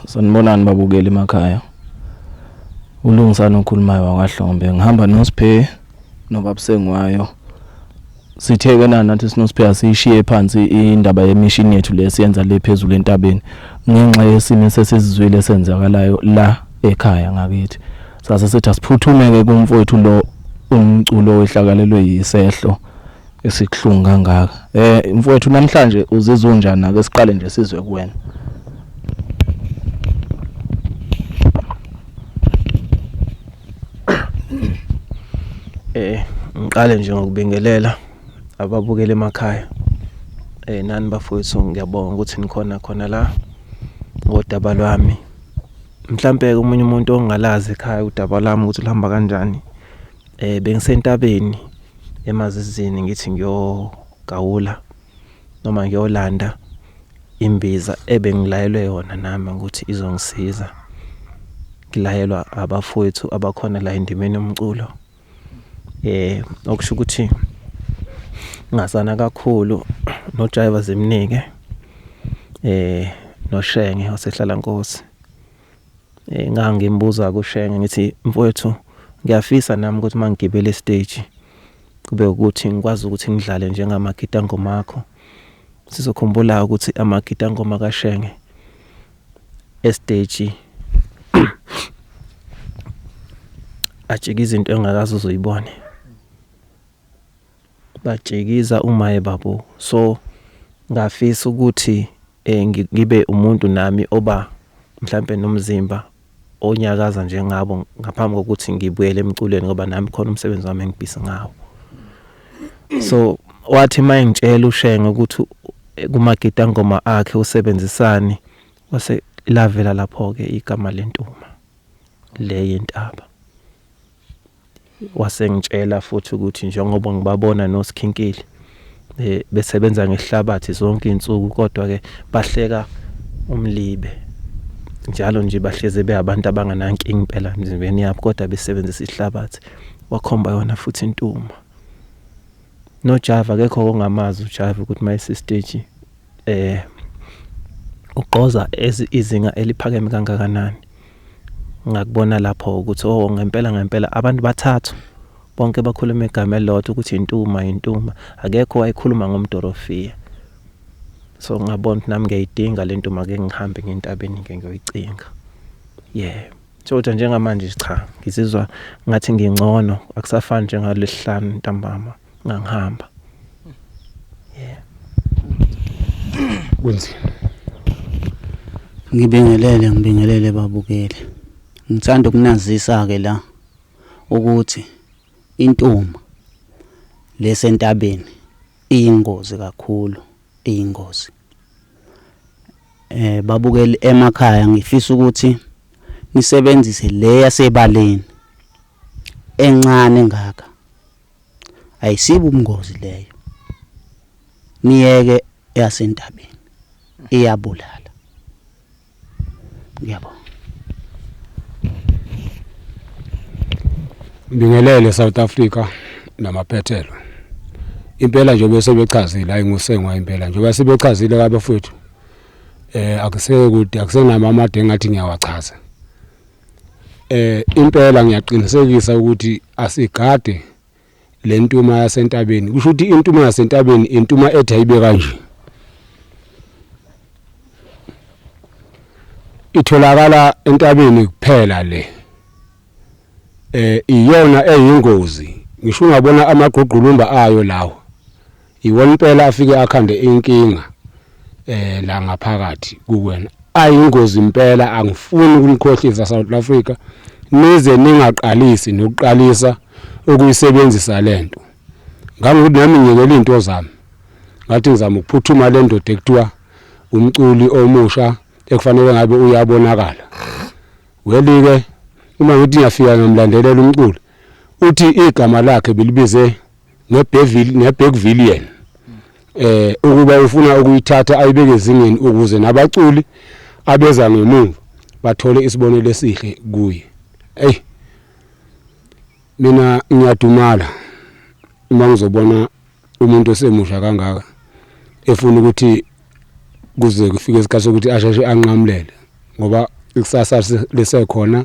Sanibonani babukeli emakhaya. Ulungisana okhulumayo wakwaHlombe. Ngihamba noSiphe nobabusengwayo. Sitheke nathi sinosiphe asishiye phansi indaba yemishini yethu lesiyenza le phezulu entabeni. Ngenxa yesimo sesizwile senzakalayo la ekhaya ngakithi. Sase sithi asiphuthumeke kumfowethu lo umculo wehlakalelwe yisehlo esikuhlungu kangaka. Mfowethu namhlanje uzizwa unjani? Ake siqale nje sizwe kuwena. Ngiqale nje ngokubingelela ababukeli emakhaya. Nani bafowethu ngiyabonga ukuthi nikhona la ngodaba lwami. Mhlambe umunye umuntu ongalazi ekhaya udaba lami ukuthi luhamba kanjani. Bengisentabeni emazizini ngithi ngiyogawula noma ngiyolanda imbiza ebengilayelwe yona nami ukuthi izongisiza. Ngilayelwa abafowethu abakhona la endimeni yomculo. Okusho ukuthi ngasana kakhulu no driver zemnike no Shenge wasehlala Nkosi. Ngangimbuza ku Shenge ngithi mfowethu ngiyafisa nami ukuthi mangigibele stage kube ukuthi ngikwazi ukuthi ngidlale njengamagita ngoma akho. Sizokhumbula ukuthi amagita ngoma kaShenge stage ajika izinto engakazi uzoyibone. Bajikiza umaye babo. So ngafisa ukuthi ngibe umuntu nami oba mhlambe nomzimba onyakaza njengabo ngaphambi kokuthi ngibuyele emculweni ngoba nami khona umsebenzi wami engibhisi ngawo. So wathi mayengitshela uShenge ukuthi kumagita ngoma akhe usebenzisani wase lavela lapho ke igama lentuma le yentaba. Wasengitshela futhi ukuthi njengoba ngibabona noSkhinkili besebenza ngehlabathi zonke insuku kodwa ke bahleka umlibe njalo nje bahleze beabantu abanganankingi impela emzimbeni yabo kodwa besebenzisa ihlabathi. Wakhomba yona futhi intuma. No Java akekho ongamazi uJava ukuthi mayise stage uqoza izinga eliphakeme kangakanani. Ngakubona lapho ukuthi ngempela abantu bathathu bonke bakhuluma igama elilodwa ukuthi intuma akekho wayikhuluma ngomDorofia. So ngabona nami ngiyidinga le ntuma ke ngihambe ngentabeni ke ngiyoyicinga. Kodwa njengamanje cha ngizizwa ngathi ngingcono akusafani njengalesihlanu ntambama ngangihamba. Kunzima. Ngibingelele babukeli. Ngithanda ukunazisa ke la ukuthi intuma lesentabeni iyingozi kakhulu, iyingozi. Babukeli emakhaya ngifisa ukuthi nisebenzise le yasebaleni encane ngaka. Ayisibo ubungozi leyo. Niyeke yasentabeni iyabulala. Ngiyabonga. Bingelele South Africa namaphethelo. Impela nje bese bechazile hayi ngusengwa impela nje bese bechazile kabafowethu. Akuseke kude akusenama amade ngathi ngiyawachaza. Impela ngiyaqinisekisa ukuthi asigade le ntuma yasentabeni. Kusho ukuthi intuma yasentabeni intuma ethi ayibe kanje. Itholakala entabeni kuphela le. Iyona eyingozi. Ngisho ungabona amagqugqulumba ayo lawo. Iwona impela afike akhande inkinga la ngaphakathi kuwena. Ayingozi impela angifuni ukunikhohlisa South Africa. Nize ningaqalisi nokuqalisa ukuyisebenzisa lento. Ngangokuthi nami ngiyekela into zami. Ngathi ngizama ukuphuthuma le ndoda ekuthiwa umculi omusha ekufanele ngabe uyabonakala. Welike uma ngithi ngiyafika ngimlandelela umculo uthi igama lakhe bilibize neBackvillian ukuba ufuna ukuyithatha ayibeke ezingeni ukuze nabaculi abeza ngemuva bathole isibonelo esihle kuye. Mina ngiyadumala uma ngizobona umuntu osemusha kangaka efuna ukuthi kuze kufike isikhathi sokuthi asheshe anqamlele. ngoba ikusasa lisekhona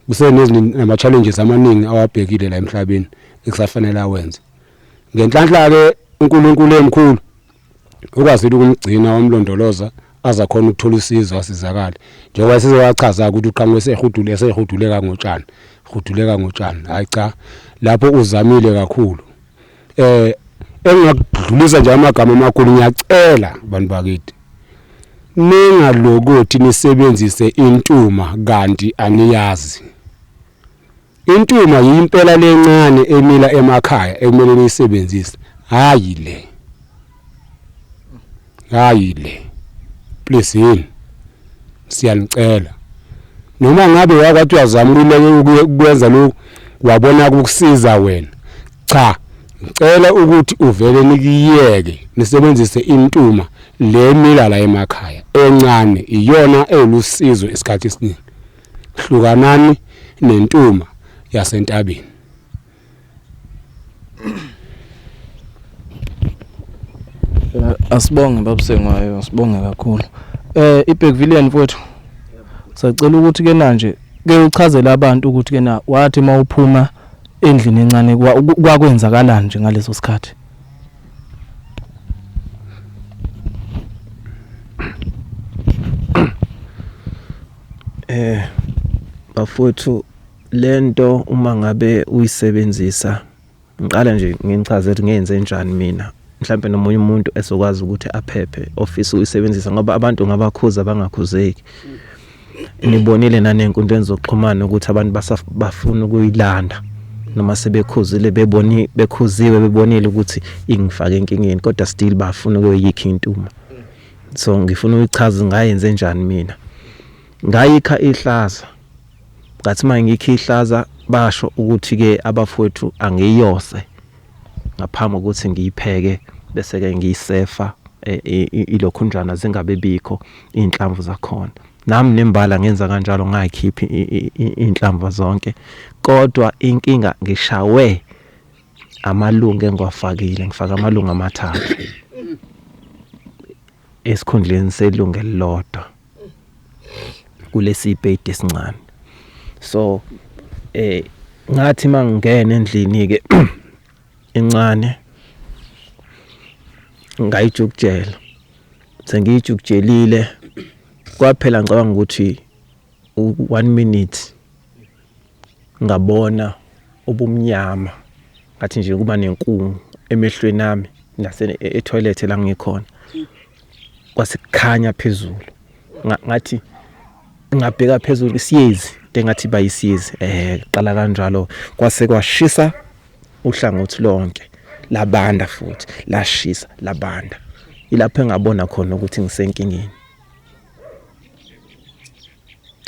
kusenama challenges amaningi awabhekile la emhlabeni ekusafanele awenze. Ngenhlanhla ke uNkulunkulu emkhulu ukwazile ukumgcina wamlondoloza aza khona ukuthola usizo asizakala. Njengoba sizowachaza ukuthi uqhamuke sehuduleka ngotshani. Hayi cha, lapho uzamile kakhulu. Engakudlulisa nje amagama amakhulu ngiyacela bantu bakithi. Ningalokothi nisebenzise intuma kanti aniyazi. Intuma yimpela lencane emila emakhaya ekumele niyisebenzise. Hayi le. Please yini. Siyanicela. Noma ngabe wakwathi uyazamuleke ukwenza lokho wabona ukusiza wena. Cha, ngicela ukuthi uvele nikiyeke nisebenzise intuma le mila la emakhaya encane iyona elusizo isikhathi esiningi. Hlukanani nentuma yasentabeni. Asibonge babusengwayo, sibonge kakhulu. iBergville mfowethu. Sacela ukuthi ke manje ke uchazele abantu ukuthi ke na wathi mawuphuma endlini encane kwakwenzakalani nje ngaleso sikhathi. Bafowethu lento uma ngabe uyisebenzisa ngiqala nje nginichaze ukuthi ngenze njani mina. Mhlambe nomunye umuntu esokwazi ukuthi aphephe office uyisebenzisa ngoba abantu ngabakhuza bangakhuzeki. Nibonile nanenkundleni zokuxhumana ukuthi abantu bafuna ukuyilanda noma sebekhuzile bekhuziwe bebonile ukuthi ingifake enkingeni kodwa still bafuna ukuyikha intuma. So ngifuna ukuchaza ngayenze njani mina. Ngayikha ihlaza. Ngathi mangikha ihlaza basho ukuthi ke abafowethu angiyose ngaphambi kokuthi ngiyipheke bese ke ngiyisefa ilokhunjana zingabe bikho inhlamvu zakhona. Nami nembala ngenza kanjalo ngayikhipha inhlamvu zonke kodwa inkinga ngishawe amalungu engwafakile ngifaka amalungu amathathu esikhundleni selungu elilodwa kulesi ibhedi esincane. So ngathi mangingena endlini ke incane ngayijukjela sengiyijukujelile kwaphela ngicabanga ukuthi 1 minute ngabona obumnyama ngathi nje kuba nenkungu emehlweni nami nase etoilet la ngikhona kwasekukhanya phezulu ngathi ngabheka phezulu isiyezi engathi bayisiyezi qala kanjalo kwase kwashisa uhlangothi lonke labanda futhi lashisa labanda ilapho engabona khona ukuthi ngisenkingeni.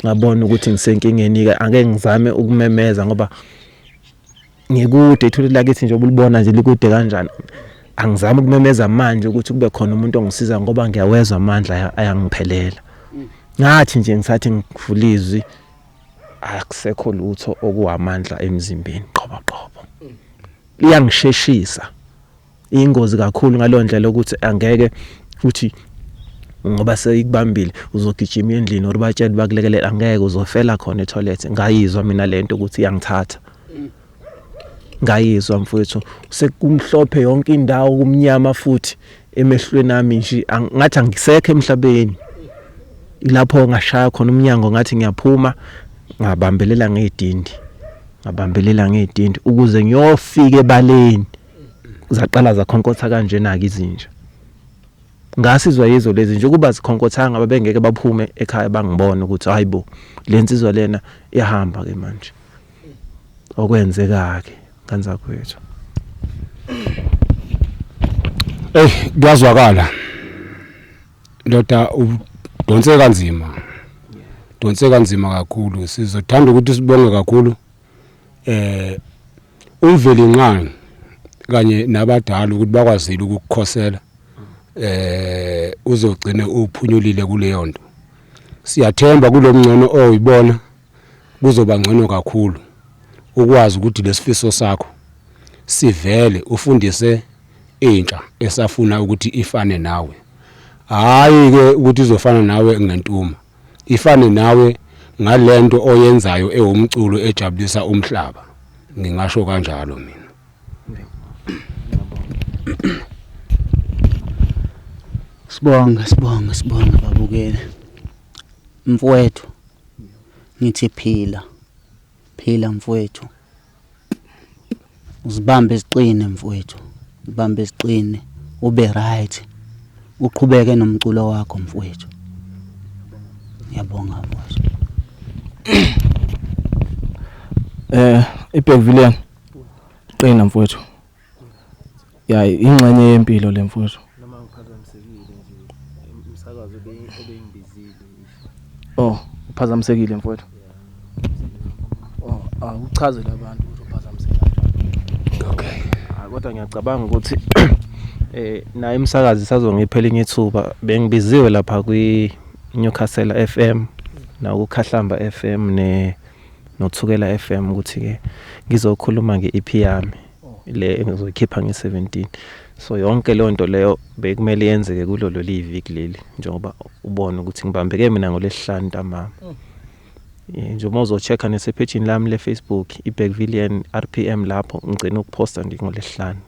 Ngabona ukuthi ngisenkingeni ke ake ngizame ukumemeza ngoba ngikude ithulile lakithi nje obulibona nje likude kanjani. Angizami ukumemeza manje ukuthi kube khona umuntu ongisiza ngoba ngiyawezwa amandla ayangiphelela. Ngathi nje ngisathi ngivulizwi akusekho lutho okuwamandla emzimbeni qobo. Liyangisheshisa. Ingozi kakhulu ngalondlela ukuthi angeke futhi ngoba seyikubambile uzogijima endlini or batshela bakulekelela angeke uzofela khona etoilet. Ngayizwa mina lento ukuthi iyangithatha. Ngayizwa mfowethu sekumhlophe yonke indawo kumnyama futhi emehlweni nami nje ngathi angisekho emhlabeni. Ilapho ngashaya khona umnyango ngathi ngiyaphuma ngabambelela ngedindi ukuze ngiyofika ebaleni zaqala zakhonkotha kanje naka izinja. Ngasizwa yizo lezi nje kuba zikhonkothanga babengeke baphume ekhaya bangibona ukuthi hayibo lensizwa lena iyahamba ke manje. Okwenzeka ke kanza kwethu. Kuyazwakala. Ndoda udonse kanzima kakhulu. Sizothanda ukuthi sibonge kakhulu umveli nqani kanye nabadala ukuthi bakwazile ukukukhosela uzogcina uphunyulile kuleyo nto. Siyathemba kulomngcono oyibona kuzoba ngcono kakhulu ukwazi ukuthi lesifiso sakho sivele ufundise intsha esafuna ukuthi ifane nawe. Hayi ke ukuthi izofana nawe ngentuma. ifane nawe ngalento oyenzayo ewumculo ejabulisa umhlaba. Ngingasho kanjalo mina. Sibonga babukele. Mfowethu. Nithi phila mfowethu. Uzibambe isiqine mfowethu. Ubambe isiqine, ube right. Uqhubeke nomculo wakho mfowethu. Ngiyabonga mfowethu. iBergville qina mfowethu. Ya ingxenye yempilo le mfowethu. Noma ngiphazamisekile nje umsakazo obengibizile. Oh, uphazamisekile mfowethu. Oh, uchaze labantu ukuthi uphazamisekile. Okay. Kodwa ngiyacabanga ukuthi naye umsakazi sazongiphela inithuba bengibiziwe lapha kwi Newcastle FM na uKhahlamba FM nothukela FM ukuthi ke ngizokhuluma ngeEP yami le engizoyikhipha nge17. So yonke le nto leyo bekumele yenzeke kulolo liviki leli njengoba ubona ukuthi ngibambeke mina ngolesihlanu ntambama. Njengoba uzochecka nesepage lami le Facebook iBergville RPM lapho ngicela ukuposta ngolesihlanu.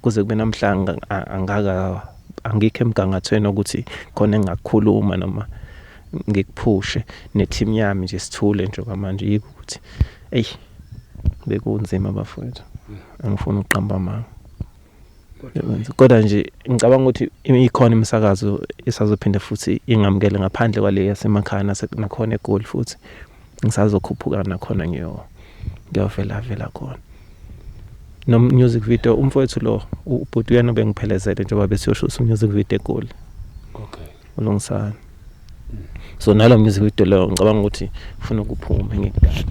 Kuze kube namhlanje angikho emgangathweni ukuthi khona engakhuluma noma ngikuphushe neteam yami nje sithule nje manje yiko ukuthi bekunzima bafowethu. Angifuni uqamba amanga. Kodwa nje ngicabanga ukuthi ikhona imisakazo isazophinde futhi ingamukele ngaphandle kwale yasemakhaya nakhona eGoli futhi ngisazokhuphuka nakhona ngiyovela khona. No music video umfowethu lo ubhuti uyena bengiphelezele njengoba besiyosho music video eGoli. Okay. Ulungisana. So nalo music video lo ngicabanga ukuthi ufuna ukuphume ngekudala.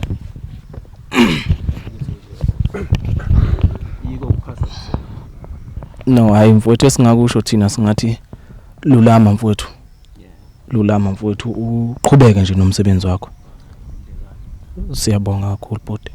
Yiko ukuphasa. No, hayi mfowethu esingakusho thina singathi lulama mfowethu. Lulama mfowethu uqhubeke nje nomsebenzi wakho. Siyabonga kakhulu bhuti.